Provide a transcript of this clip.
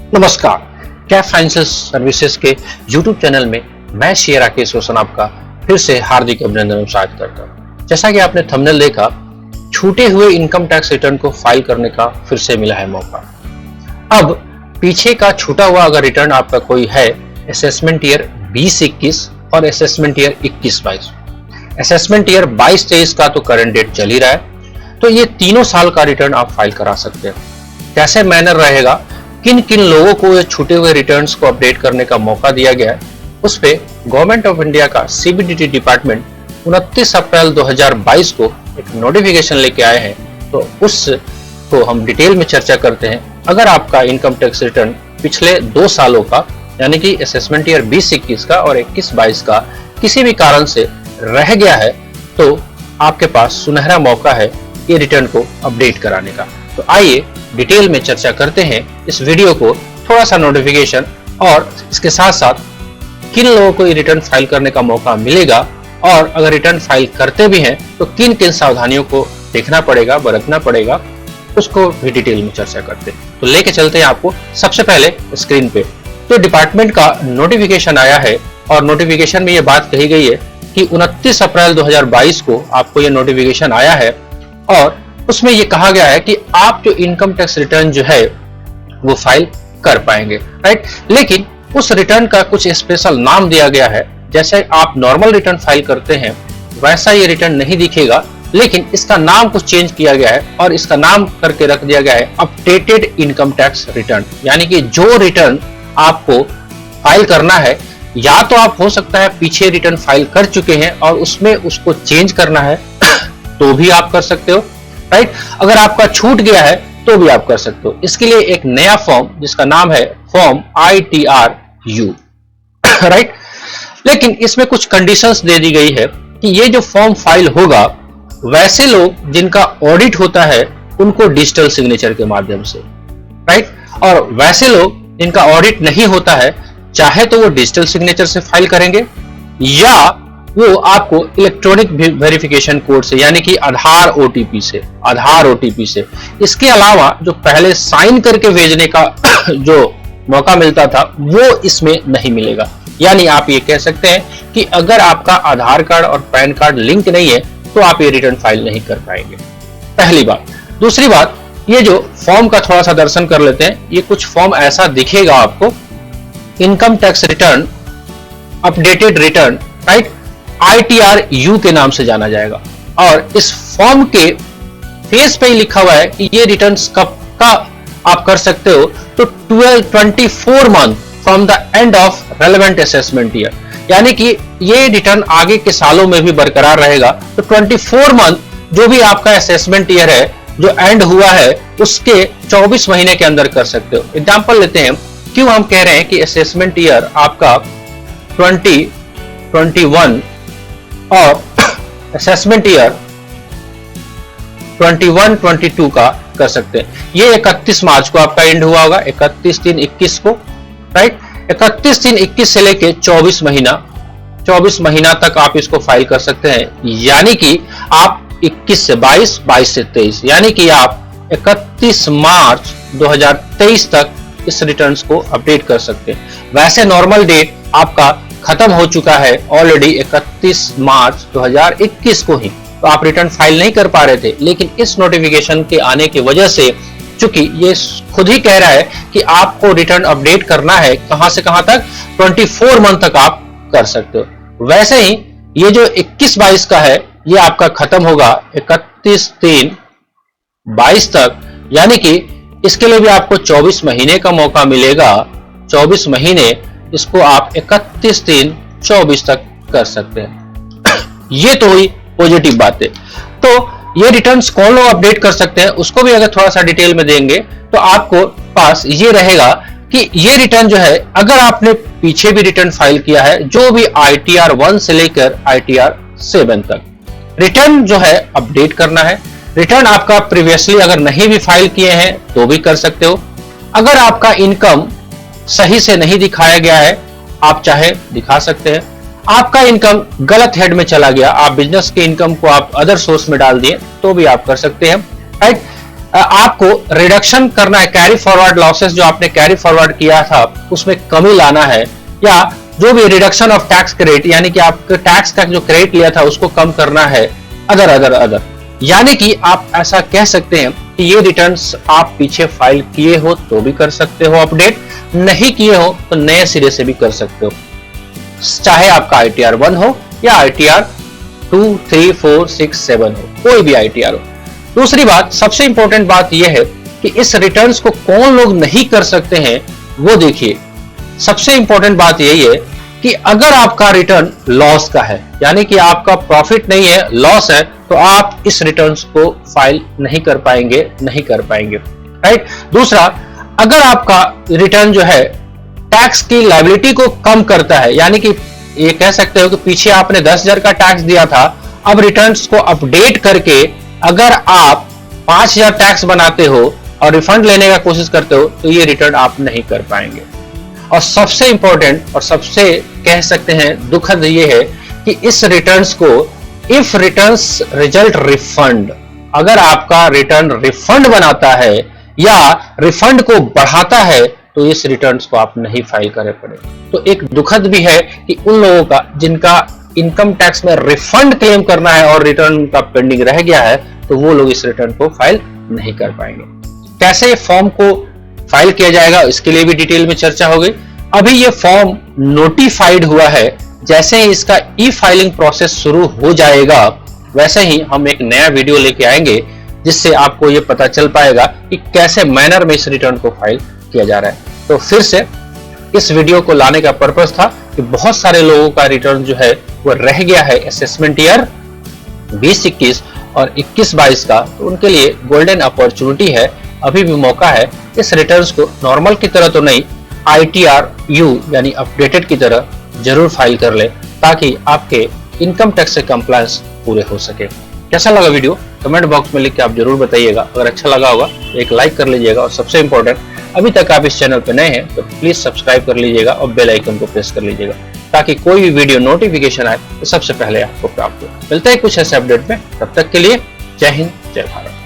नमस्कार। Kaif financial services के YouTube channel में मैं शेयर राकेश रोशन आपका फिर से हार्दिक अभिनंदन और स्वागत करता हूँ। जैसा कि आपने थंबनेल देखा, छूटे हुए इनकम टैक्स रिटर्न को फाइल करने का फिर से मिला है मौका। अब पीछे का छूटा हुआ अगर रिटर्न आपका कोई है, असेसमेंट ईयर 20-21 और असेसमेंट ईयर 21-22, असेसमेंट ईयर 22-23 का तो करंट डेट चल ही रहा है, तो ये तीनों साल का रिटर्न आप फाइल करा सकते हैं। कैसे मैनर रहेगा, किन किन लोगों को ये छूटे हुए रिटर्न्स को अपडेट करने का मौका दिया गया है, उस पे गवर्नमेंट ऑफ इंडिया का सीबीडीटी डिपार्टमेंट 29 अप्रैल 2022 को एक नोटिफिकेशन लेके आए हैं। तो उसको हम डिटेल में चर्चा करते हैं। अगर आपका इनकम टैक्स रिटर्न पिछले 2 सालों का यानी कि असेसमेंट ईयर 20-21 का और 21-22 का किसी भी कारण से रह गया है, तो आपके पास सुनहरा मौका है ये रिटर्न को अपडेट कराने का। तो आइए डिटेल में चर्चा करते हैं इस वीडियो को, थोड़ा सा नोटिफिकेशन और इसके साथ साथ किन लोगों को ये रिटर्न फाइल करने का मौका मिलेगा, और अगर रिटर्न फाइल करते भी हैं तो किन किन सावधानियों को देखना पड़ेगा, बरतना पड़ेगा, उसको भी डिटेल में चर्चा करते हैं। तो लेके चलते हैं आपको सबसे पहले स्क्रीन पे। तो डिपार्टमेंट का नोटिफिकेशन आया है और नोटिफिकेशन में ये बात कही गई है कि 29 अप्रैल 2022 को आपको ये नोटिफिकेशन आया है और उसमें ये कहा गया है कि आप जो इनकम टैक्स रिटर्न जो है वो फाइल कर पाएंगे, राइट। लेकिन उस रिटर्न का कुछ स्पेशल नाम दिया गया है। जैसे आप नॉर्मल रिटर्न फाइल करते हैं वैसा ये रिटर्न नहीं दिखेगा, लेकिन इसका नाम कुछ चेंज किया गया है और इसका नाम करके रख दिया गया है अपडेटेड इनकम टैक्स रिटर्न। यानी कि जो रिटर्न आपको फाइल करना है, या तो आप हो सकता है पीछे रिटर्न फाइल कर चुके हैं और उसमें उसको चेंज करना है तो भी आप कर सकते हो, राइट। अगर आपका छूट गया है तो भी आप कर सकते हो। इसके लिए एक नया फॉर्म जिसका नाम है फॉर्म ITRU, राइट। लेकिन इसमें कुछ कंडीशंस दे दी गई है कि ये जो फॉर्म फाइल होगा, वैसे लोग जिनका ऑडिट होता है उनको डिजिटल सिग्नेचर के माध्यम से, राइट। और वैसे लोग जिनका ऑडिट नहीं होता है, चाहे तो वो डिजिटल सिग्नेचर से फाइल करेंगे या वो आपको इलेक्ट्रॉनिक वेरिफिकेशन कोड से यानी कि आधार ओटीपी से। इसके अलावा जो पहले साइन करके भेजने का जो मौका मिलता था वो इसमें नहीं मिलेगा। यानी आप ये कह सकते हैं कि अगर आपका आधार कार्ड और पैन कार्ड लिंक नहीं है तो आप ये रिटर्न फाइल नहीं कर पाएंगे, पहली बात। दूसरी बात, ये जो फॉर्म का थोड़ा सा दर्शन कर लेते हैं। ये कुछ फॉर्म ऐसा दिखेगा आपको, income tax return updated return, right, ITRU के नाम से जाना जाएगा। और इस फॉर्म के फेस पे ही लिखा हुआ है कि ये रिटर्न्स कब का आप कर सकते हो, तो 24 month from the end of relevant assessment year. यानी कि ये रिटर्न आगे के सालों में भी बरकरार रहेगा। तो 24 मंथ जो भी आपका असेसमेंट ईयर है जो एंड हुआ है उसके 24 महीने के अंदर कर सकते हो। एग्जाम्पल लेते हैं, क्यों हम कह रहे हैं कि असेसमेंट ईयर आपका 2021 और असेसमेंट ईयर 21-22 का कर सकते हैं। ये 31 मार्च को आपका एंड हुआ होगा, 31/3/21 को, राइट। 31/3/21 से लेके 24 महीना तक आप इसको फाइल कर सकते हैं। यानी कि आप 21 से 22, 22 से 23, यानी कि आप 31 मार्च 2023 तक इस रिटर्न्स को अपडेट कर सकते हैं। वैसे नॉर्मल डेट आपका खत्म हो चुका है ऑलरेडी 31 मार्च 2021 को ही, तो आप रिटर्न फाइल नहीं कर पा रहे थे। लेकिन इस नोटिफिकेशन के आने की वजह से, चूंकि ये खुद ही कह रहा है कि आपको रिटर्न अपडेट करना है, कहां से कहां तक, 24 मंथ तक आप कर सकते हो। वैसे ही ये जो 21-22 का है ये आपका खत्म होगा 31/3/22 तक। यानी कि इसके लिए भी आपको 24 महीने का मौका मिलेगा। 24 महीने इसको आप 31/3/24 तक कर सकते हैं। ये तो हुई पॉजिटिव बातें। तो ये रिटर्न्स कौन लोग अपडेट कर सकते हैं उसको भी अगर थोड़ा सा डिटेल में देंगे तो आपको पास ये रहेगा कि ये रिटर्न जो है, अगर आपने पीछे भी रिटर्न फाइल किया है, जो भी ITR 1 से लेकर ITR 7 तक रिटर्न जो है अपडेट करना है। रिटर्न आपका प्रीवियसली अगर नहीं भी फाइल किए हैं तो भी कर सकते हो। अगर आपका इनकम सही से नहीं दिखाया गया है, आप चाहे दिखा सकते हैं। आपका इनकम गलत हेड में चला गया, आप बिजनेस के इनकम को आप अदर सोर्स में डाल दिए तो भी आप कर सकते हैं, राइट। आपको रिडक्शन करना है, कैरी फॉरवर्ड लॉसेस जो आपने कैरी फॉरवर्ड किया था उसमें कमी लाना है, या जो भी रिडक्शन ऑफ टैक्स क्रेडिट यानी कि आपके टैक्स का जो क्रेडिट लिया था उसको कम करना है, अदर यानी कि आप ऐसा कह सकते हैं कि ये रिटर्न्स आप पीछे फाइल किए हो तो भी कर सकते हो अपडेट, नहीं किए हो तो नए सिरे से भी कर सकते हो, चाहे आपका ITR 1 हो या ITR 2, 3, 4, 6, 7 हो, कोई भी ITR हो। दूसरी बात, सबसे इंपॉर्टेंट बात यह है कि इस रिटर्न्स को कौन लोग नहीं कर सकते हैं वो देखिए। सबसे इंपॉर्टेंट बात यही है कि अगर आपका रिटर्न लॉस का है, यानी कि आपका प्रॉफिट नहीं है, लॉस है, तो आप इस रिटर्न्स को फाइल नहीं कर पाएंगे, राइट। दूसरा, अगर आपका रिटर्न जो है टैक्स की लायबिलिटी को कम करता है, यानी कि ये कह सकते हो कि पीछे आपने 10,000 का टैक्स दिया था, अब रिटर्न्स को अपडेट करके अगर आप 5,000 टैक्स बनाते हो और रिफंड लेने का कोशिश करते हो तो ये रिटर्न आप नहीं कर पाएंगे। और सबसे इंपॉर्टेंट और सबसे कह सकते हैं दुखद ये है कि इस रिटर्न्स को इफ रिटर्न्स रिजल्ट रिफंड, अगर आपका रिटर्न रिफंड बनाता है या रिफंड को बढ़ाता है तो इस रिटर्न्स को आप नहीं फाइल करे पड़े। तो एक दुखद भी है कि उन लोगों का जिनका इनकम टैक्स में रिफंड क्लेम करना है और रिटर्न का पेंडिंग रह गया है, तो वो लोग इस रिटर्न को फाइल नहीं कर पाएंगे। कैसे फॉर्म को फाइल किया जाएगा इसके लिए भी डिटेल में चर्चा हो गई। अभी ये फॉर्म नोटिफाइड हुआ है, जैसे ही इसका ई फाइलिंग प्रोसेस शुरू हो जाएगा वैसे ही हम एक नया वीडियो लेके आएंगे जिससे आपको ये पता चल पाएगा कि कैसे मैनर में इस रिटर्न को फाइल किया जा रहा है। तो फिर से इस वीडियो को लाने का पर्पस था कि बहुत सारे लोगों का रिटर्न जो है वो रह गया है असेसमेंट ईयर 2021 और 21-22 का, तो उनके लिए गोल्डन अपॉर्चुनिटी है, अभी भी मौका है। इस रिटर्न्स को नॉर्मल की तरह तो नहीं, ITR U यानी अपडेटेड की तरह जरूर फाइल कर ले ताकि आपके इनकम टैक्स से कंप्लायंस पूरे हो सके। कैसा लगा वीडियो कमेंट बॉक्स में लिख के आप जरूर बताइएगा। अगर अच्छा लगा होगा तो एक लाइक कर लीजिएगा, और सबसे इंपॉर्टेंट, अभी तक आप इस चैनल पे नए हैं तो प्लीज सब्सक्राइब कर लीजिएगा और बेल आइकन को प्रेस कर लीजिएगा ताकि कोई भी वीडियो नोटिफिकेशन आए तो सबसे पहले आपको प्राप्त हो। मिलते हैं कुछ ऐसे अपडेट में, तब तक के लिए जय हिंद, जय भारत।